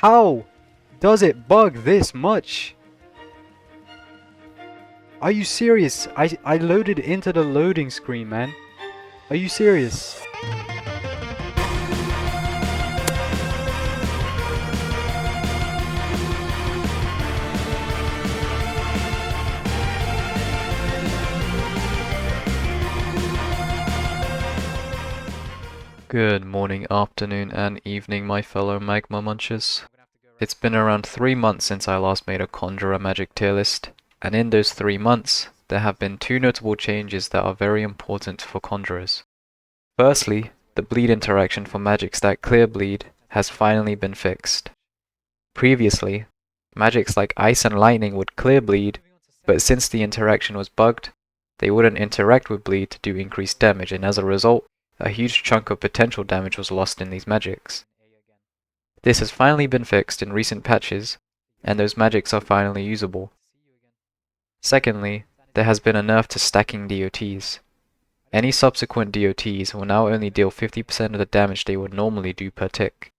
How does it bug this much? Are you serious? I loaded into the loading screen, man. Are you serious? Good morning, afternoon, and evening, my fellow Magma munchers. It's been around 3 months since I last made a Conjurer magic tier list, and in those 3 months, there have been 2 notable changes that are very important for Conjurers. Firstly, the bleed interaction for magics that clear bleed has finally been fixed. Previously, magics like Ice and Lightning would clear bleed, but since the interaction was bugged, they wouldn't interact with bleed to do increased damage, and as a result, a huge chunk of potential damage was lost in these magics. This has finally been fixed in recent patches, and those magics are finally usable. Secondly, there has been a nerf to stacking DOTs. Any subsequent DOTs will now only deal 50% of the damage they would normally do per tick.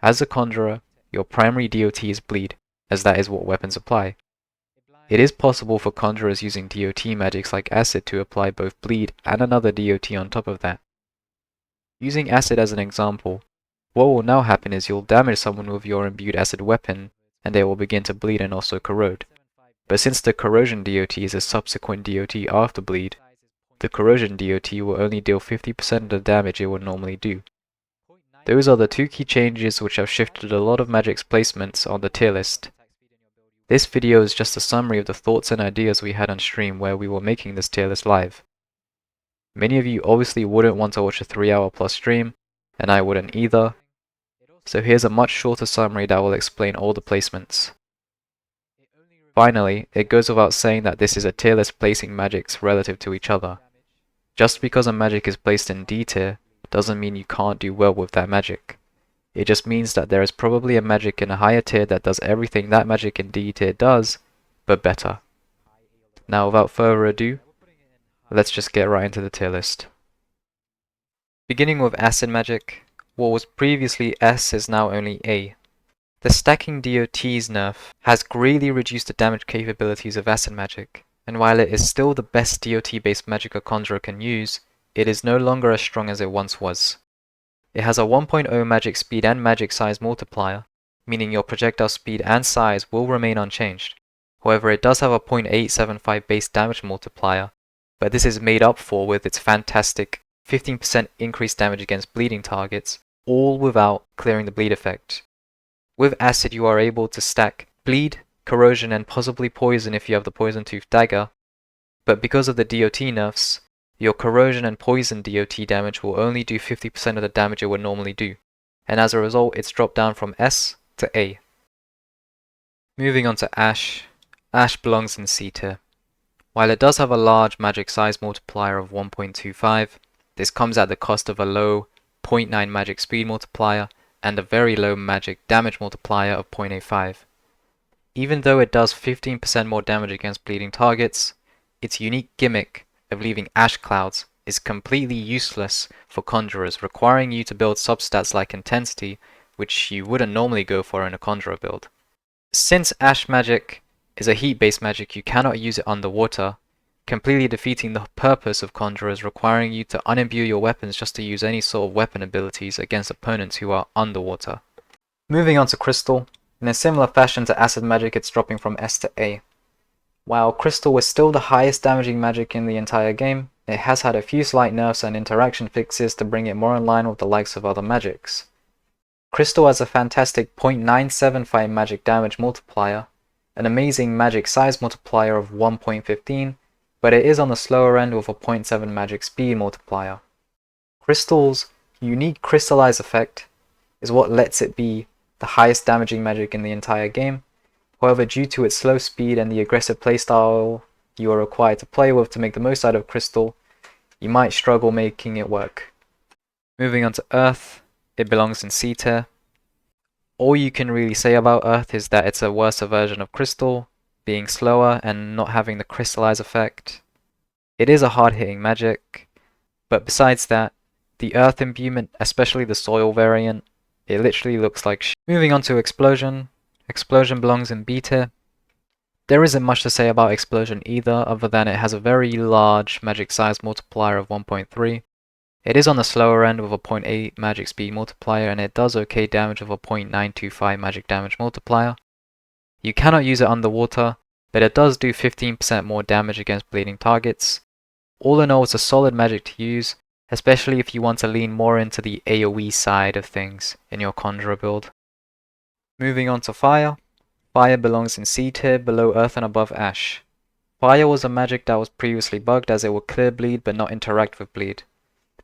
As a Conjurer, your primary DOT is bleed, as that is what weapons apply. It is possible for Conjurers using DOT magics like Acid to apply both bleed and another DOT on top of that. Using Acid as an example, what will now happen is you'll damage someone with your imbued Acid weapon, and they will begin to bleed and also corrode. But since the Corrosion DOT is a subsequent DOT after bleed, the Corrosion DOT will only deal 50% of the damage it would normally do. Those are the 2 key changes which have shifted a lot of magic's placements on the tier list. This video is just a summary of the thoughts and ideas we had on stream where we were making this tier list live. Many of you obviously wouldn't want to watch a 3-hour plus stream, and I wouldn't either, so here's a much shorter summary that will explain all the placements. Finally, it goes without saying that this is a tier list placing magics relative to each other. Just because a magic is placed in D tier, doesn't mean you can't do well with that magic. It just means that there is probably a magic in a higher tier that does everything that magic in D tier does, but better. Now without further ado, let's just get right into the tier list. Beginning with Acid Magic, what was previously S is now only A. The stacking DOT's nerf has greatly reduced the damage capabilities of Acid Magic, and while it is still the best DOT-based magic a Conjurer can use, it is no longer as strong as it once was. It has a 1.0 magic speed and magic size multiplier, meaning your projectile speed and size will remain unchanged. However, it does have a 0.875 base damage multiplier, but this is made up for with its fantastic 15% increased damage against bleeding targets, all without clearing the bleed effect. With Acid you are able to stack bleed, corrosion and possibly poison if you have the poison tooth dagger, but because of the DOT nerfs, your corrosion and poison DOT damage will only do 50% of the damage it would normally do, and as a result it's dropped down from S to A. Moving on to Ash, Ash belongs in C tier. While it does have a large magic size multiplier of 1.25, this comes at the cost of a low 0.9 magic speed multiplier and a very low magic damage multiplier of 0.85. Even though it does 15% more damage against bleeding targets, its unique gimmick of leaving ash clouds is completely useless for Conjurers, requiring you to build substats like Intensity, which you wouldn't normally go for in a Conjurer build. Since Ash Magic is a heat-based magic, you cannot use it underwater, completely defeating the purpose of Conjurers, requiring you to unimbue your weapons just to use any sort of weapon abilities against opponents who are underwater. Moving on to Crystal, in a similar fashion to Acid Magic, it's dropping from S to A. While Crystal was still the highest damaging magic in the entire game, it has had a few slight nerfs and interaction fixes to bring it more in line with the likes of other magics. Crystal has a fantastic 0.975 magic damage multiplier, an amazing magic size multiplier of 1.15, but it is on the slower end with a 0.7 magic speed multiplier. Crystal's unique crystallize effect is what lets it be the highest damaging magic in the entire game. However, due to its slow speed and the aggressive playstyle you are required to play with to make the most out of Crystal, you might struggle making it work. Moving on to Earth, it belongs in C tier. All you can really say about Earth is that it's a worse version of Crystal, being slower and not having the crystallize effect. It is a hard-hitting magic, but besides that, the Earth imbuement, especially the soil variant, It literally looks like shit. Moving on to Explosion. Explosion belongs in B tier. There isn't much to say about Explosion either, other than it has a very large magic size multiplier of 1.3. It is on the slower end with a 0.8 magic speed multiplier, and it does okay damage with a 0.925 magic damage multiplier. You cannot use it underwater, but it does do 15% more damage against bleeding targets. All in all, it's a solid magic to use, especially if you want to lean more into the AoE side of things in your Conjurer build. Moving on to Fire. Fire belongs in C tier, below Earth and above Ash. Fire was a magic that was previously bugged as it would clear bleed but not interact with bleed.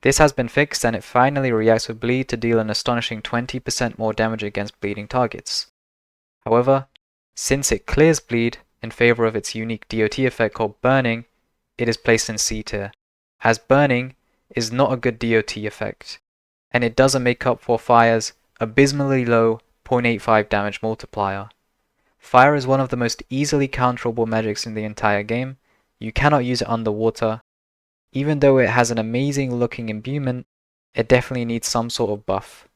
This has been fixed and it finally reacts with bleed to deal an astonishing 20% more damage against bleeding targets. However, since it clears bleed in favor of its unique DOT effect called Burning, it is placed in C tier, as Burning is not a good DOT effect, and it doesn't make up for Fire's abysmally low 0.85 damage multiplier. Fire is one of the most easily counterable magics in the entire game. You cannot use it underwater. Even though it has an amazing looking imbuement, it definitely needs some sort of buff.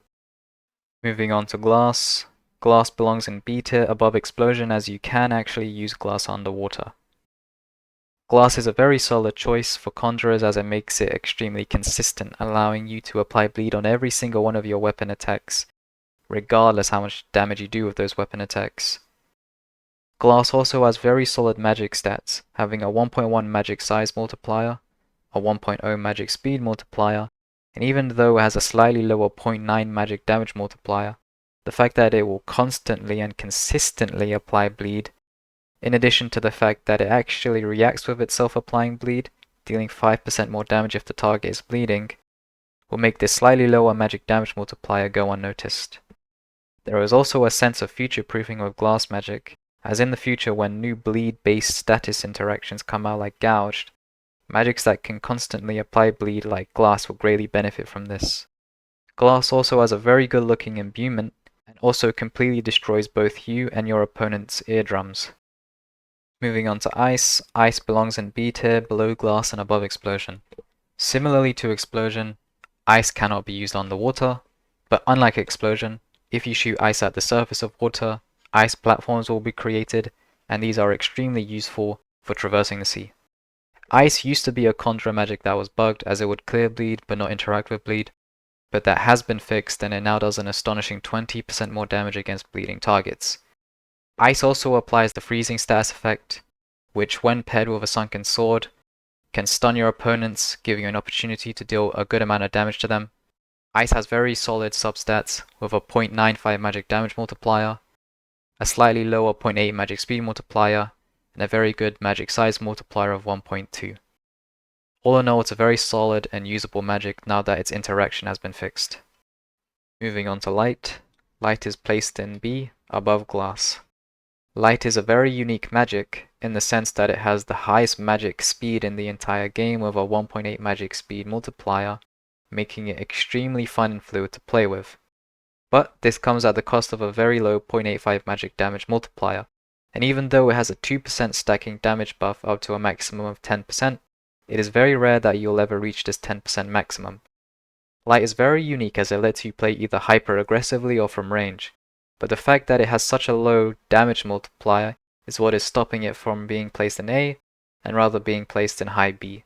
Moving on to Glass. Glass belongs in B tier above Explosion, as you can actually use Glass underwater. Glass is a very solid choice for Conjurers as it makes it extremely consistent, allowing you to apply bleed on every single one of your weapon attacks, regardless how much damage you do with those weapon attacks. Glass also has very solid magic stats, having a 1.1 magic size multiplier, a 1.0 magic speed multiplier, and even though it has a slightly lower 0.9 magic damage multiplier, the fact that it will constantly and consistently apply bleed, in addition to the fact that it actually reacts with itself applying bleed, dealing 5% more damage if the target is bleeding, will make this slightly lower magic damage multiplier go unnoticed. There is also a sense of future-proofing with Glass magic, as in the future when new bleed-based status interactions come out like Gouged, magics that can constantly apply bleed like Glass will greatly benefit from this. Glass also has a very good looking imbuement, and also completely destroys both you and your opponent's eardrums. Moving on to Ice. Ice belongs in B tier, below Glass and above Explosion. Similarly to Explosion, Ice cannot be used underwater, but unlike Explosion, if you shoot ice at the surface of water, ice platforms will be created, and these are extremely useful for traversing the sea. Ice used to be a Conjurer magic that was bugged as it would clear bleed but not interact with bleed, but that has been fixed and it now does an astonishing 20% more damage against bleeding targets. Ice also applies the freezing status effect, which when paired with a sunken sword, can stun your opponents, giving you an opportunity to deal a good amount of damage to them. Ice has very solid substats with a 0.95 magic damage multiplier, a slightly lower 0.8 magic speed multiplier, and a very good magic size multiplier of 1.2. All in all, it's a very solid and usable magic now that its interaction has been fixed. Moving on to Light. Light is placed in B, above Glass. Light is a very unique magic in the sense that it has the highest magic speed in the entire game with a 1.8 magic speed multiplier, making it extremely fun and fluid to play with. But this comes at the cost of a very low 0.85 magic damage multiplier, and even though it has a 2% stacking damage buff up to a maximum of 10%, it is very rare that you'll ever reach this 10% maximum. Light is very unique as it lets you play either hyper aggressively or from range, but the fact that it has such a low damage multiplier is what is stopping it from being placed in A, and rather being placed in high B.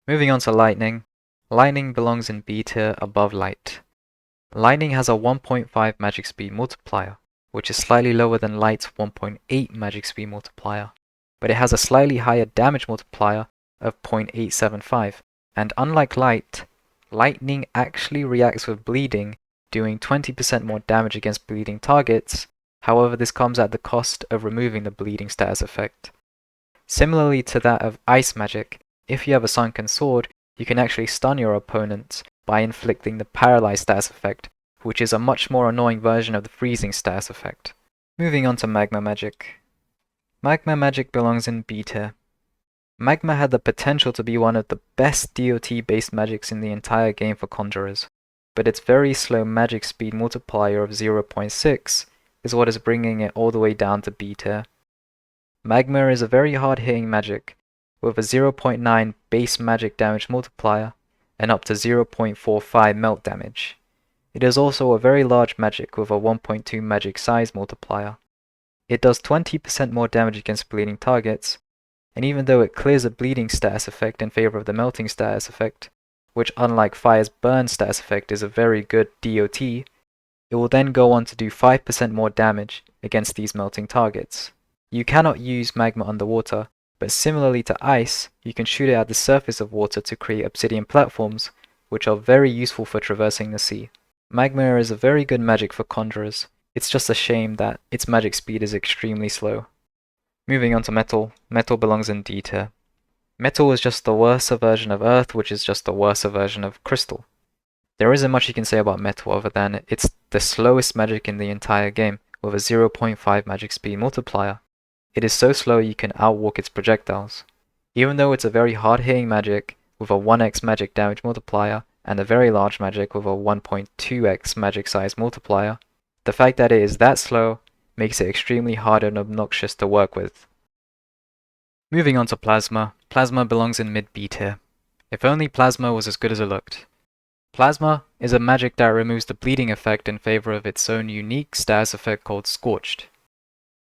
Moving on to Lightning. Lightning belongs in B tier above Light. Lightning has a 1.5 magic speed multiplier, which is slightly lower than Light's 1.8 magic speed multiplier, but it has a slightly higher damage multiplier of 0.875, and unlike Light, Lightning actually reacts with bleeding, doing 20% more damage against bleeding targets. However, this comes at the cost of removing the bleeding status effect. Similarly to that of Ice magic, if you have a sunken sword, you can actually stun your opponents by inflicting the paralyzed status effect, which is a much more annoying version of the freezing status effect. Moving on to Magma magic. Magma magic belongs in B tier. Magma had the potential to be one of the best DOT-based magics in the entire game for Conjurers, but its very slow magic speed multiplier of 0.6 is what is bringing it all the way down to B tier. Magma is a very hard-hitting magic, with a 0.9 base magic damage multiplier and up to 0.45 melt damage. It is also a very large magic with a 1.2 magic size multiplier. It does 20% more damage against bleeding targets, and even though it clears a bleeding status effect in favor of the melting status effect, which unlike Fire's burn status effect is a very good DOT, it will then go on to do 5% more damage against these melting targets. You cannot use Magma underwater, but similarly to ice, you can shoot it at the surface of water to create obsidian platforms, which are very useful for traversing the sea. Magma is a very good magic for Conjurers. It's just a shame that its magic speed is extremely slow. Moving on to Metal. Metal belongs in D tier. Metal is just the worser version of Earth, which is just the worser version of Crystal. There isn't much you can say about Metal other than it's the slowest magic in the entire game, with a 0.5 magic speed multiplier. It is so slow you can outwalk its projectiles. Even though it's a very hard-hitting magic with a 1x magic damage multiplier and a very large magic with a 1.2x magic size multiplier, the fact that it is that slow makes it extremely hard and obnoxious to work with. Moving on to Plasma. Plasma belongs in mid B tier. If only Plasma was as good as it looked. Plasma is a magic that removes the bleeding effect in favor of its own unique status effect called Scorched.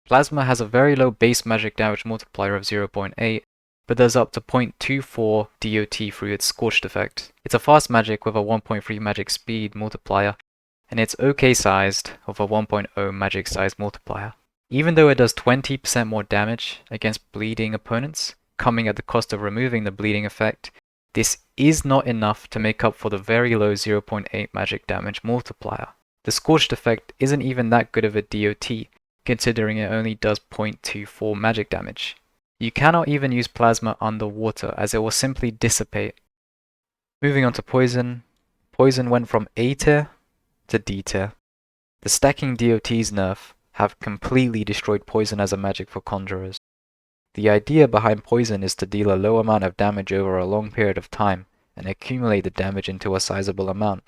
Plasma has a very low base magic damage multiplier of 0.8, but does up to 0.24 DOT through its Scorched effect. It's a fast magic with a 1.3 magic speed multiplier, and it's okay sized with a 1.0 magic size multiplier. Even though it does 20% more damage against bleeding opponents, coming at the cost of removing the bleeding effect, this is not enough to make up for the very low 0.8 magic damage multiplier. The Scorched effect isn't even that good of a DOT, considering it only does 0.24 magic damage. You cannot even use Plasma underwater as it will simply dissipate. Moving on to Poison. Poison went from A tier to D tier. The stacking DOT's nerf have completely destroyed Poison as a magic for Conjurers. The idea behind Poison is to deal a low amount of damage over a long period of time and accumulate the damage into a sizable amount.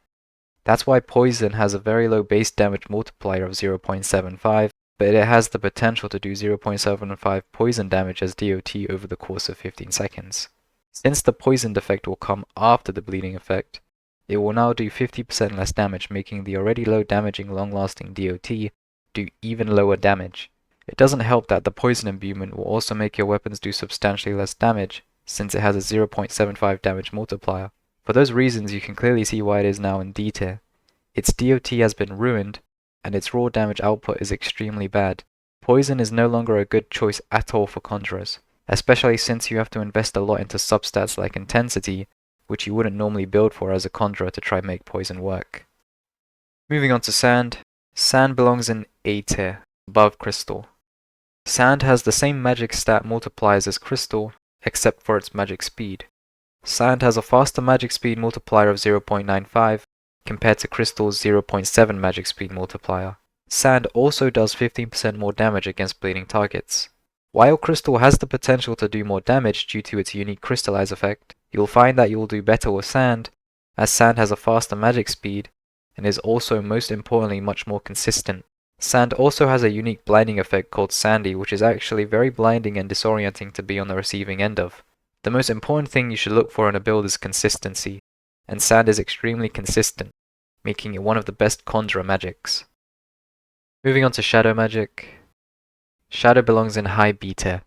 That's why Poison has a very low base damage multiplier of 0.75, but it has the potential to do 0.75 poison damage as DOT over the course of 15 seconds. Since the poisoned effect will come after the bleeding effect, it will now do 50% less damage, making the already low damaging long-lasting DOT do even lower damage. It doesn't help that the poison imbuement will also make your weapons do substantially less damage, since it has a 0.75 damage multiplier. For those reasons, you can clearly see why it is now in D tier. Its DOT has been ruined, and its raw damage output is extremely bad. Poison is no longer a good choice at all for Conjurers, especially since you have to invest a lot into substats like Intensity, which you wouldn't normally build for as a Conjurer to try make Poison work. Moving on to Sand. Sand belongs in A tier, above Crystal. Sand has the same magic stat multipliers as Crystal, except for its magic speed. Sand has a faster magic speed multiplier of 0.95, compared to Crystal's 0.7 magic speed multiplier. Sand also does 15% more damage against bleeding targets. While Crystal has the potential to do more damage due to its unique crystallize effect, you'll find that you'll do better with Sand, as Sand has a faster magic speed, and is also most importantly much more consistent. Sand also has a unique blinding effect called Sandy, which is actually very blinding and disorienting to be on the receiving end of. The most important thing you should look for in a build is consistency, and Sand is extremely consistent, making it one of the best Conjurer magics. Moving on to Shadow magic. Shadow belongs in high B tier.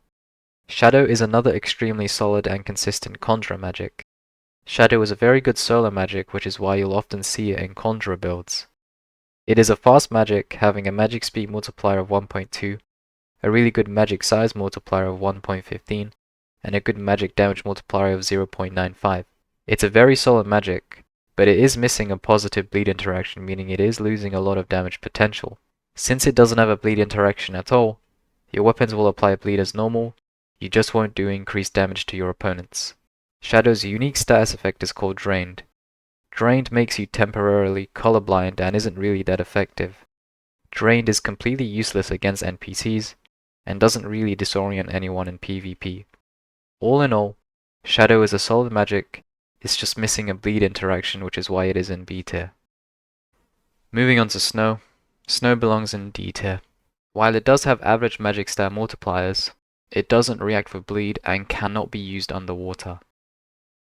Shadow is another extremely solid and consistent Conjurer magic. Shadow is a very good solo magic, which is why you'll often see it in Conjurer builds. It is a fast magic, having a magic speed multiplier of 1.2, a really good magic size multiplier of 1.15, and a good magic damage multiplier of 0.95. It's a very solid magic, but it is missing a positive bleed interaction, meaning it is losing a lot of damage potential. Since it doesn't have a bleed interaction at all, your weapons will apply bleed as normal, you just won't do increased damage to your opponents. Shadow's unique status effect is called Drained. Drained makes you temporarily colorblind and isn't really that effective. Drained is completely useless against NPCs, and doesn't really disorient anyone in PvP. All in all, Shadow is a solid magic, it's just missing a bleed interaction, which is why it is in B tier. Moving on to Snow. Snow belongs in D tier. While it does have average magic stat multipliers, it doesn't react with bleed and cannot be used underwater.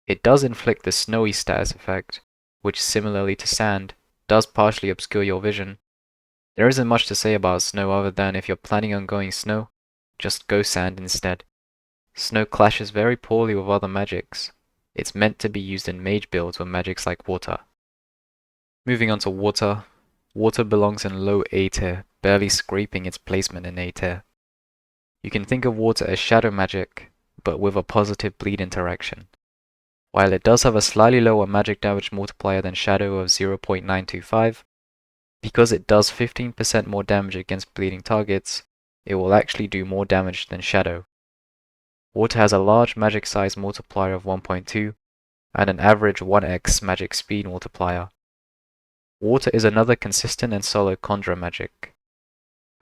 It does inflict the snowy status effect, which similarly to Sand, does partially obscure your vision. There isn't much to say about snow other than if you're planning on going snow, just go sand instead. Snow clashes very poorly with other magics. It's meant to be used in mage builds with magics like water. Moving on to water. Water belongs in low A tier, barely scraping its placement in A tier. You can think of water as shadow magic, but with a positive bleed interaction. While it does have a slightly lower magic damage multiplier than shadow of 0.925, because it does 15% more damage against bleeding targets, it will actually do more damage than shadow. Water has a large magic size multiplier of 1.2 and an average 1x magic speed multiplier. Water is another consistent and solid Conjurer magic.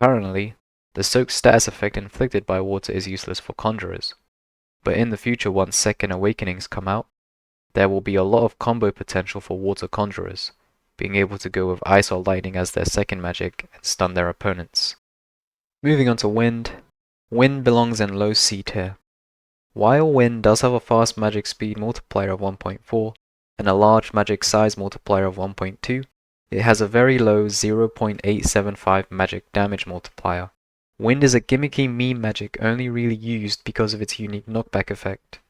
Currently, the soak status effect inflicted by water is useless for Conjurers, but in the future once Second Awakenings come out, there will be a lot of combo potential for water Conjurers, being able to go with ice or lightning as their second magic and stun their opponents. Moving on to wind. Wind belongs in low C tier. While wind does have a fast magic speed multiplier of 1.4 and a large magic size multiplier of 1.2, it has a very low 0.875 magic damage multiplier. Wind is a gimmicky meme magic only really used because of its unique knockback effect.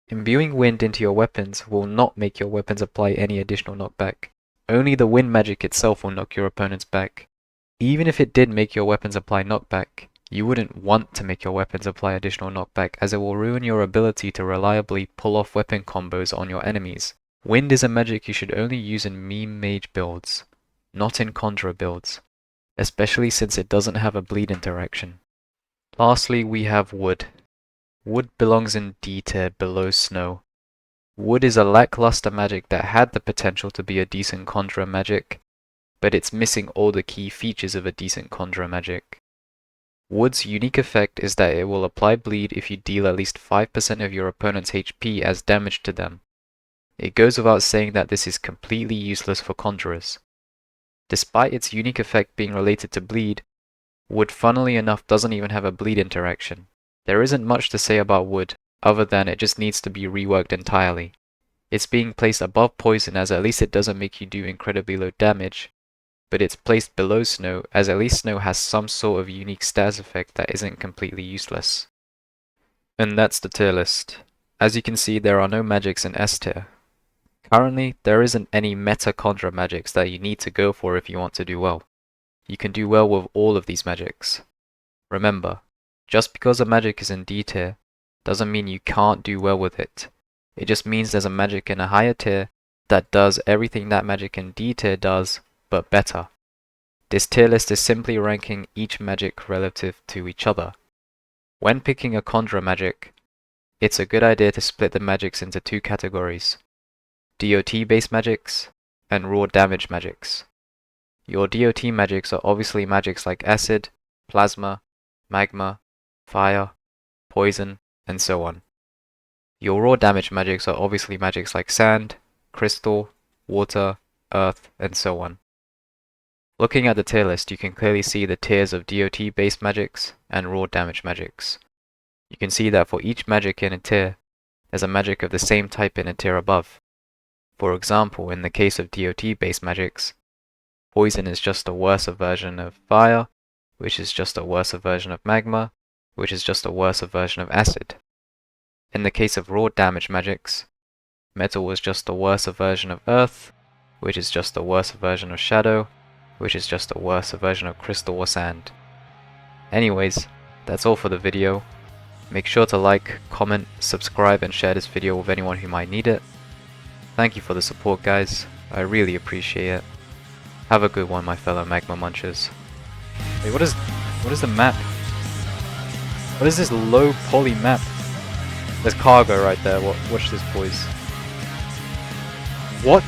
Imbuing wind into your weapons will not make your weapons apply any additional knockback. Only the wind magic itself will knock your opponents back. Even if it did make your weapons apply knockback, you wouldn't want to make your weapons apply additional knockback as it will ruin your ability to reliably pull off weapon combos on your enemies. Wind is a magic you should only use in meme mage builds, not in Conjurer builds, especially since it doesn't have a bleed interaction. Lastly, we have wood. Wood belongs in D tier below snow. Wood is a lackluster magic that had the potential to be a decent Conjurer magic, but it's missing all the key features of a decent Conjurer magic. Wood's unique effect is that it will apply bleed if you deal at least 5% of your opponent's HP as damage to them. It goes without saying that this is completely useless for Conjurers. Despite its unique effect being related to bleed, wood funnily enough doesn't even have a bleed interaction. There isn't much to say about wood, other than it just needs to be reworked entirely. It's being placed above poison as at least it doesn't make you do incredibly low damage, but it's placed below snow as at least snow has some sort of unique status effect that isn't completely useless. And that's the tier list. As you can see, there are no magics in S tier. Currently, there isn't any meta Conjurer magics that you need to go for if you want to do well. You can do well with all of these magics. Remember, just because a magic is in D tier, doesn't mean you can't do well with it. It just means there's a magic in a higher tier that does everything that magic in D tier does, but better. This tier list is simply ranking each magic relative to each other. When picking a Conjurer magic, it's a good idea to split the magics into two categories: DOT based magics and raw damage magics. Your DOT magics are obviously magics like acid, plasma, magma, fire, poison, and so on. Your raw damage magics are obviously magics like sand, crystal, water, earth, and so on. Looking at the tier list, you can clearly see the tiers of DOT based magics and raw damage magics. You can see that for each magic in a tier, there's a magic of the same type in a tier above. For example, in the case of DOT based magics, poison is just a worse version of fire, which is just a worse version of magma, which is just a worse version of acid. In the case of raw damage magics, metal was just a worse version of earth, which is just a worse version of shadow, which is just a worse version of crystal or sand. Anyways, that's all for the video. Make sure to like, comment, subscribe, and share this video with anyone who might need it. Thank you for the support, guys. I really appreciate it. Have a good one, my fellow Magma Munchers. Wait, what is the map? What is this low poly map? There's cargo right there. Watch this, boys. What?